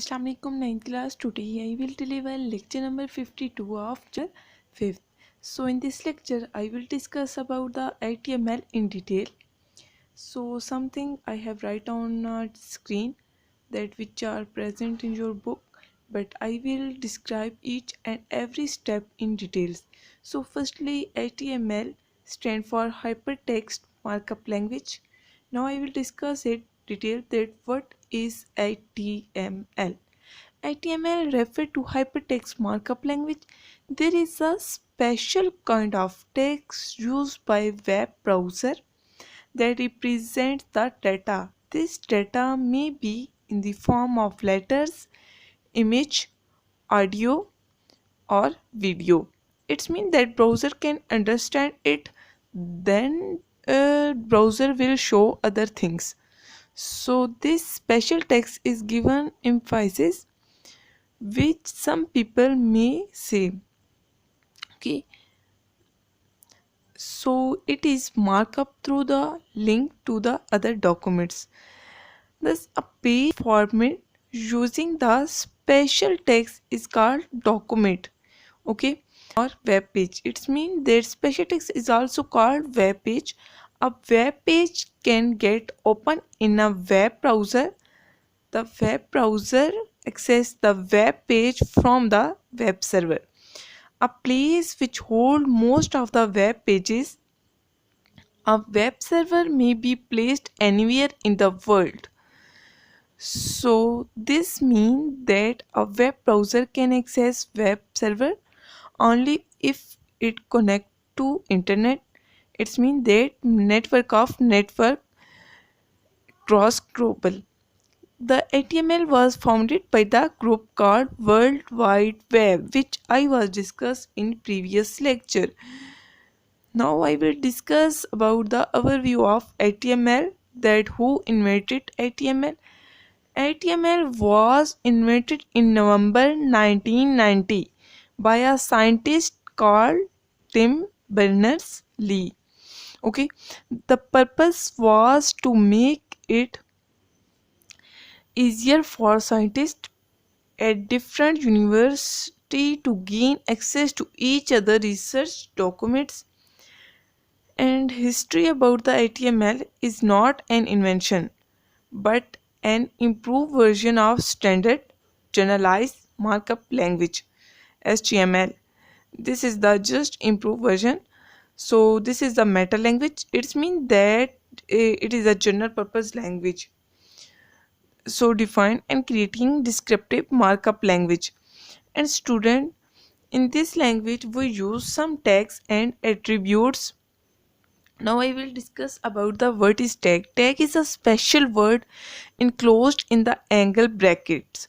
Assalamualaikum 9th class. Today I will deliver lecture number 52 of chapter 5th. So in this lecture I will discuss about the HTML in detail. So something I have write on screen that which are present in your book, but I will describe each and every step in details. So firstly, HTML stand for Hypertext Markup Language. Now I will discuss it detail that what is HTML. HTML refer to hypertext markup language. There is a special kind of text used by web browser that represents the data. This data may be in the form of letters, image, audio, or video. It means that browser can understand it, then browser will show other things. So this special text is given emphasis which some people may say. Okay, so it is markup through the link to the other documents. Thus, a page format using the special text is called document. Okay, or web page. It means that special text is also called web page. A web page can get open in a web browser. The web browser access the web page from the web server. A place which hold most of the web pages. A web server may be placed anywhere in the world. So this means that a web browser can access web server only if it connect to internet. It means that network cross global. The HTML was founded by the group called World Wide Web, which I was discussed in previous lecture. Now I will discuss about the overview of HTML, that who invented HTML. HTML was invented in November 1990 by a scientist called Tim Berners-Lee. Okay, the purpose was to make it easier for scientists at different universities to gain access to each other research documents. And history about the HTML is not an invention but an improved version of standard generalized markup language HTML. This is the just improved version. So this is the meta language. It means that it is a general purpose language. So define and creating descriptive markup language. And student, in this language we use some tags and attributes. Now I will discuss about the word is tag. Tag is a special word enclosed in the angle brackets.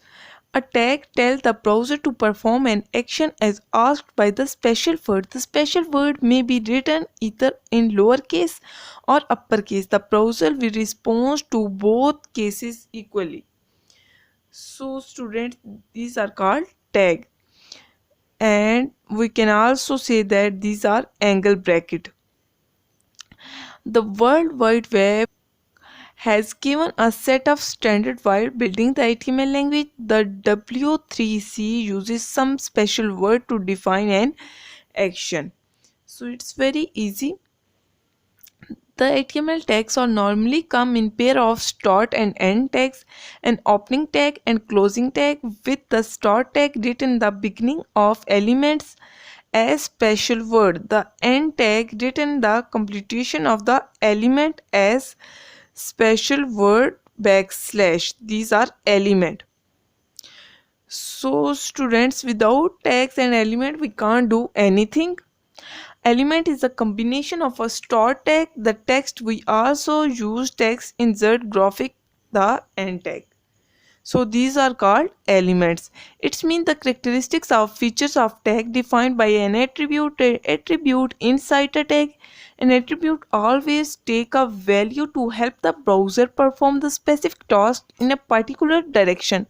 A tag tells the browser to perform an action as asked by the special word. The special word may be written either in lowercase or uppercase. The browser will respond to both cases equally. So students, these are called tag. And we can also say that these are angle bracket. The World Wide Web has given a set of standards while building the HTML language. The W3C uses some special word to define an action. So it's very easy. The HTML tags are normally come in pair of start and end tags, an opening tag and closing tag, with the start tag written in the beginning of elements as special word, the end tag written the completion of the element as special word backslash. These are element. So students, without tags and element we can't do anything. Element is a combination of a start tag, the text. We also use text insert graphic, the end tag. So these are called elements. It means the characteristics of features of tag defined by an attribute. Attribute inside a tag. An attribute always take a value to help the browser perform the specific task in a particular direction.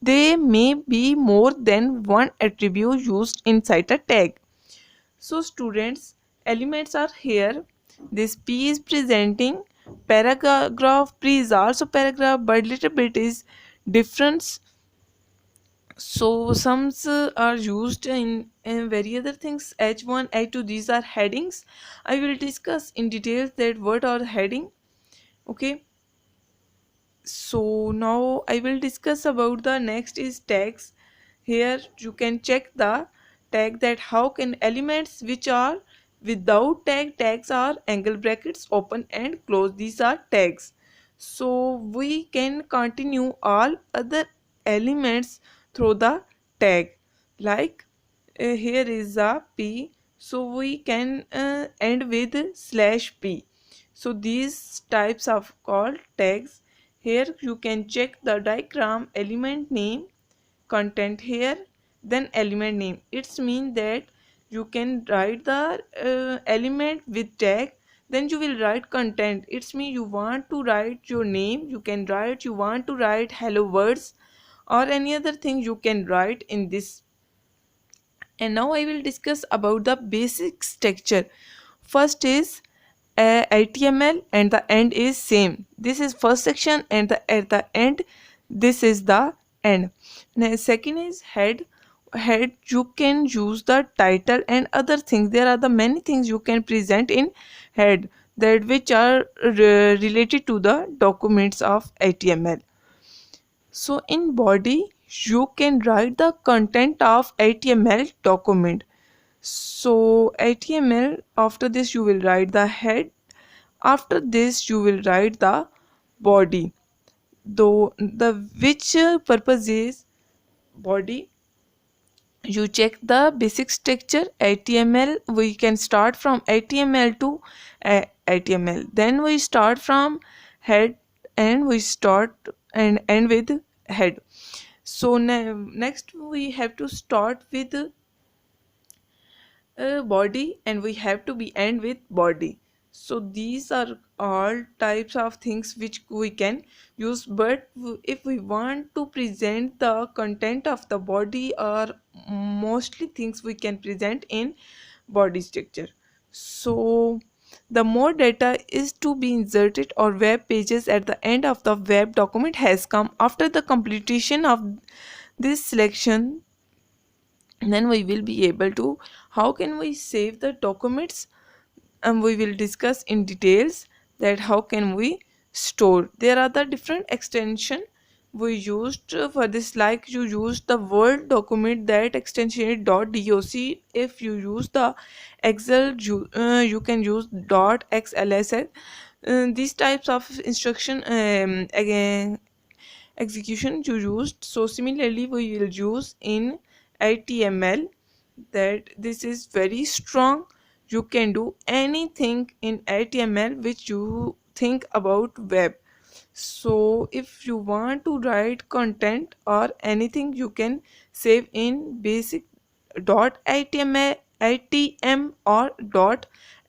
There may be more than one attribute used inside a tag. So students, elements are here. This P is presenting paragraph. P is also paragraph, but little bit is difference. So sums are used in very other things. H1, H2, these are headings. I will discuss in details that what are heading. Okay, so now I will discuss about the next is tags. Here you can check the tag, that how can elements which are without tags are angle brackets open and close, these are tags. So we can continue all other elements through the tag, like here is a p, so we can end with slash p. So these types of called tags. Here you can check the diagram, element name, content here, then element name. It's mean that you can write the element with tag, then you will write content. It's mean you want to write your name, you can write, you want to write hello words or any other thing you can write in this. And now I will discuss about the basic structure. First is HTML and the end is same. This is first section and at the end this is the end. Now, second is head. Head you can use the title and other things. There are the many things you can present in head, that which are related to the documents of HTML. So in body you can write the content of HTML document. So HTML, after this you will write the head, after this you will write the body. Though the which purpose is body, you check the basic structure HTML. We can start from HTML to HTML, then we start from head and we start and end with head. So next we have to start with body and we have to be end with body. So these are all types of things which we can use, but if we want to present the content of the body, or mostly things we can present in body structure. So the more data is to be inserted or web pages at the end of the web document has come. After the completion of this selection, then we will be able to how can we save the documents, and we will discuss in details that how can we store. There are the different extension we used for this, like you use the word document, that extension is .doc. If you use the excel, you can use .xlsx. These types of instruction again execution you used. So similarly we will use in HTML, that this is very strong. You can do anything in HTML which you think about web. So if you want to write content or anything, you can save in basic .html or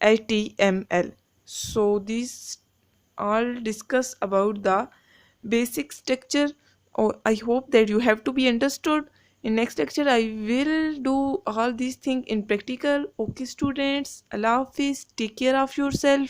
.html. So these all discuss about the basic structure. Oh, I hope that you have to be understood. In next lecture I will do all these things in practical. Okay students, Allah Hafiz, take care of yourself.